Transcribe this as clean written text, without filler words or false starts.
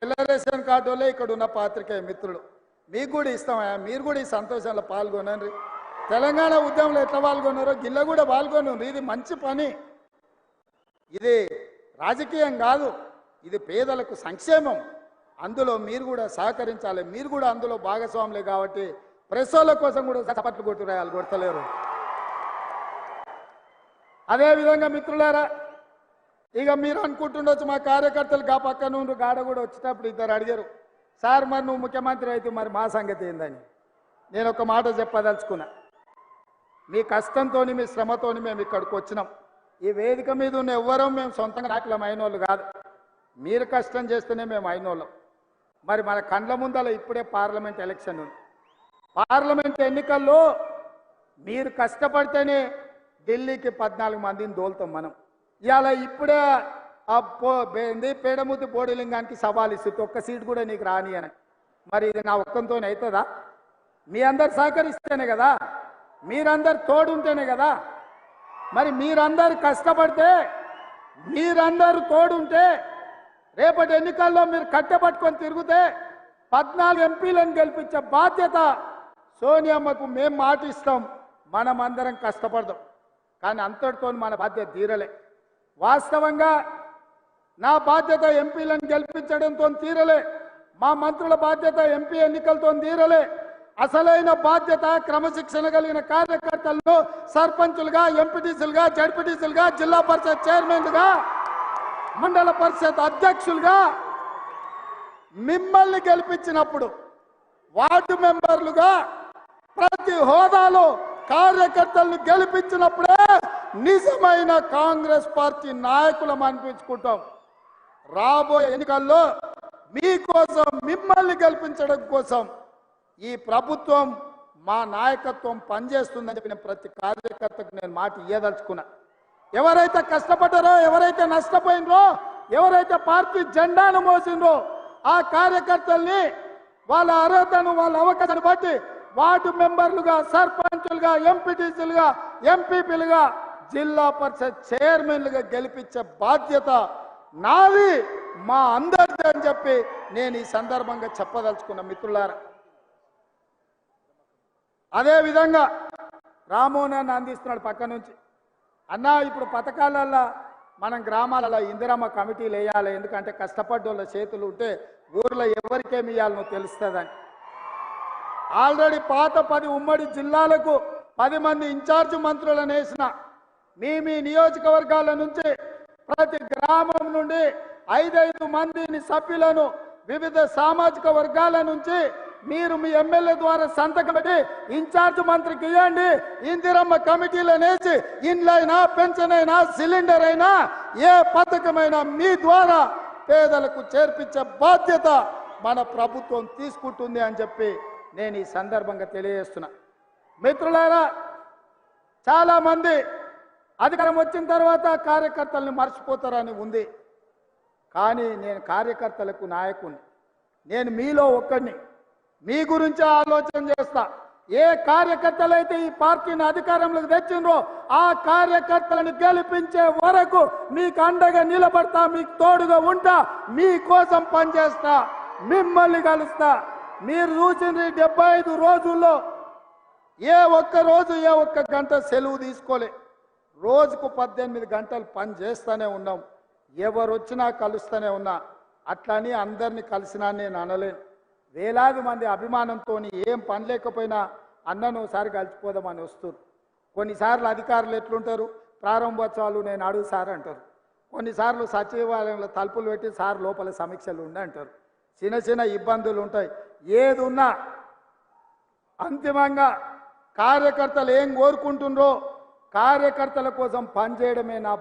Ration card వాళ్ళే ఇక్కడ ఉన్న పాత్రికేయ మిత్రులు మీకు కూడా ఇస్తామయ్యా, మీరు కూడా ఈ సంతోషంలో పాల్గొనండి. తెలంగాణ ఉద్యమంలో ఎట్లా పాల్గొన్నారో గిల్ల కూడా పాల్గొనండి. ఇది మంచి పని, ఇది రాజకీయం కాదు, ఇది పేదలకు సంక్షేమం. అందులో మీరు కూడా సహకరించాలి, మీరు కూడా అందులో భాగస్వాములే. కాబట్టి ప్రెస్ వాళ్ళ కోసం కూడా చప్పట్లు కొట్టురాయాలి, కొడతలేరు. అదేవిధంగా మిత్రులారా, ఇక మీరు అనుకుంటుండొచ్చు మా కార్యకర్తలు గా పక్క నుండి గాడ కూడా వచ్చేటప్పుడు ఇద్దరు అడిగారు, సార్ మరి నువ్వు ముఖ్యమంత్రి అయితే మరి మా సంగతి ఏందని. నేను ఒక మాట చెప్పదలుచుకున్నా, మీ కష్టంతో మీ శ్రమతో మేము ఇక్కడికి వచ్చినాం. ఈ వేదిక మీద ఉన్న ఎవ్వరూ మేము సొంతంగా నాయకులం అయినోళ్ళు కాదు, మీరు కష్టం చేస్తేనే మేము అయినోళ్ళం. మరి మన కండ్ల ముందల ఇప్పుడే పార్లమెంట్ ఎలక్షన్ ఉంది. పార్లమెంట్ ఎన్నికల్లో మీరు కష్టపడితేనే ఢిల్లీకి 14 మందిని దోలుతాం మనం. ఇవాళ ఇప్పుడే పేడముద్దు బోడిలింగానికి సవాల్ ఇస్తుంది, ఒక్క సీట్ కూడా నీకు రాని అని. మరి ఇది నా ఒక్కంతోనే అవుతుందా? మీ అందరు సహకరిస్తేనే కదా, మీరందరు తోడుంటేనే కదా. మరి మీరందరు కష్టపడితే, మీరందరూ తోడుంటే, రేపటి ఎన్నికల్లో మీరు కట్టెపట్టుకొని తిరిగితే 14 ఎంపీలను గెలిపించే బాధ్యత సోనియమ్మకు మేము మాటిస్తాం. మనమందరం కష్టపడదాం, కానీ అంతటితో మన బాధ్యత తీరలే. వాస్తవంగా నా బాధ్యత ఎంపీలను గెలిపించడంతో తీరలే, మా మంత్రుల బాధ్యత ఎంపీ ఎన్నికలతో తీరలే. అసలైన బాధ్యత క్రమశిక్షణ కలిగిన కార్యకర్తలను సర్పంచులుగా, ఎంపీటీసీలుగా, జడ్పీటీసీలుగా, జిల్లా పరిషత్ చైర్మన్లుగా, మండల పరిషత్ అధ్యక్షులుగా మిమ్మల్ని గెలిపించినప్పుడు, వార్డు మెంబర్లుగా ప్రతి హోదాలో కార్యకర్తలను గెలిపించినప్పుడే నిజమైన కాంగ్రెస్ పార్టీ నాయకులం అనిపించుకుంటాం. రాబోయే ఎన్నికల్లో మీకోసం, మిమ్మల్ని గెలిపించడం కోసం ఈ ప్రభుత్వం, మా నాయకత్వం పనిచేస్తుందని చెప్పి నేను ప్రతి కార్యకర్తకు నేను మాట ఇయ్యదలుచుకున్నా. ఎవరైతే కష్టపడ్డారో, ఎవరైతే నష్టపోయినరో, ఎవరైతే పార్టీ జెండాను మోసిండ్రో ఆ కార్యకర్తల్ని వాళ్ళ అర్హతను, వాళ్ళ అవకాశాన్ని బట్టి వార్డు మెంబర్లుగా, సర్పంచులుగా, ఎంపీటీసీలుగా, ఎంపీపీలుగా, జిల్లా పరిషత్ చైర్మన్లుగా గెలిపించే బాధ్యత నాది, మా అందరిది అని చెప్పి నేను ఈ సందర్భంగా చెప్పదలుచుకున్న మిత్రులారా. అదేవిధంగా రామోహన్ అందిస్తున్నాడు పక్క నుంచి, అన్నా ఇప్పుడు పథకాలల్లో మనం గ్రామాలలో ఇందిరమ్మ కమిటీలు వేయాలి, ఎందుకంటే కష్టపడ్డోళ్ళ చేతులు ఉంటే ఊర్లో ఎవరికేమి ఇవ్వాలనో తెలుస్తుందని. ఆల్రెడీ పాత 10 ఉమ్మడి జిల్లాలకు 10 మంది ఇన్ఛార్జ్ మంత్రులను వేసిన. మీ నియోజకవర్గాల నుంచి ప్రతి గ్రామం నుండి 5 మందిని సభ్యులను వివిధ సామాజిక వర్గాల నుంచి మీరు మీ ఎమ్మెల్యే ద్వారా సంతకం పెట్టి ఇన్ఛార్జ్ మంత్రికి ఇవ్వండి. ఇందిరమ్మ కమిటీలను వేసి ఇండ్లైనా, పెన్షన్ అయినా, సిలిండర్ అయినా, ఏ పథకమైనా మీ ద్వారా పేదలకు చేర్పించే బాధ్యత మన ప్రభుత్వం తీసుకుంటుంది అని చెప్పి నేను ఈ సందర్భంగా తెలియజేస్తున్నా. మిత్రులారా, చాలా మంది అధికారం వచ్చిన తర్వాత కార్యకర్తల్ని మర్చిపోతారని ఉంది, కానీ నేను కార్యకర్తలకు నాయకుడిని, నేను మీలో ఒక్కడిని. మీ గురించి ఆలోచన చేస్తా. ఏ కార్యకర్తలైతే ఈ పార్టీని అధికారంలోకి తెచ్చిండ్రో ఆ కార్యకర్తలను గెలిపించే వరకు మీకు అండగా నిలబడతా, మీకు తోడుగా ఉంటా, మీకోసం పనిచేస్తా, మిమ్మల్ని కలుస్తా. మీరు చూసిన 75 రోజుల్లో ఏ ఒక్క రోజు, ఏ ఒక్క గంట సెలవు తీసుకోలే. రోజుకు 18 గంటలు పని చేస్తూనే ఉన్నాం. ఎవరు వచ్చినా కలుస్తూనే ఉన్నా. అట్లని అందరినీ కలిసినా నేను అనలేను. వేలాది మంది అభిమానంతో ఏం పని లేకపోయినా అన్నను ఒకసారి కలిసిపోదామని వస్తారు. కొన్నిసార్లు అధికారులు ఎట్లుంటారు, ప్రారంభోత్సవాలు నేను అడుగు సార్ అంటారు. కొన్నిసార్లు సచివాలయంలో తలుపులు పెట్టి సార్ లోపల సమీక్షలు ఉండి అంటారు. చిన్న చిన్న ఇబ్బందులు ఉంటాయి. ఏది ఉన్నా అంతిమంగా కార్యకర్తలు ఏం కోరుకుంటుండ్రో కార్యకర్తల కోసం పనిచేయడమే నా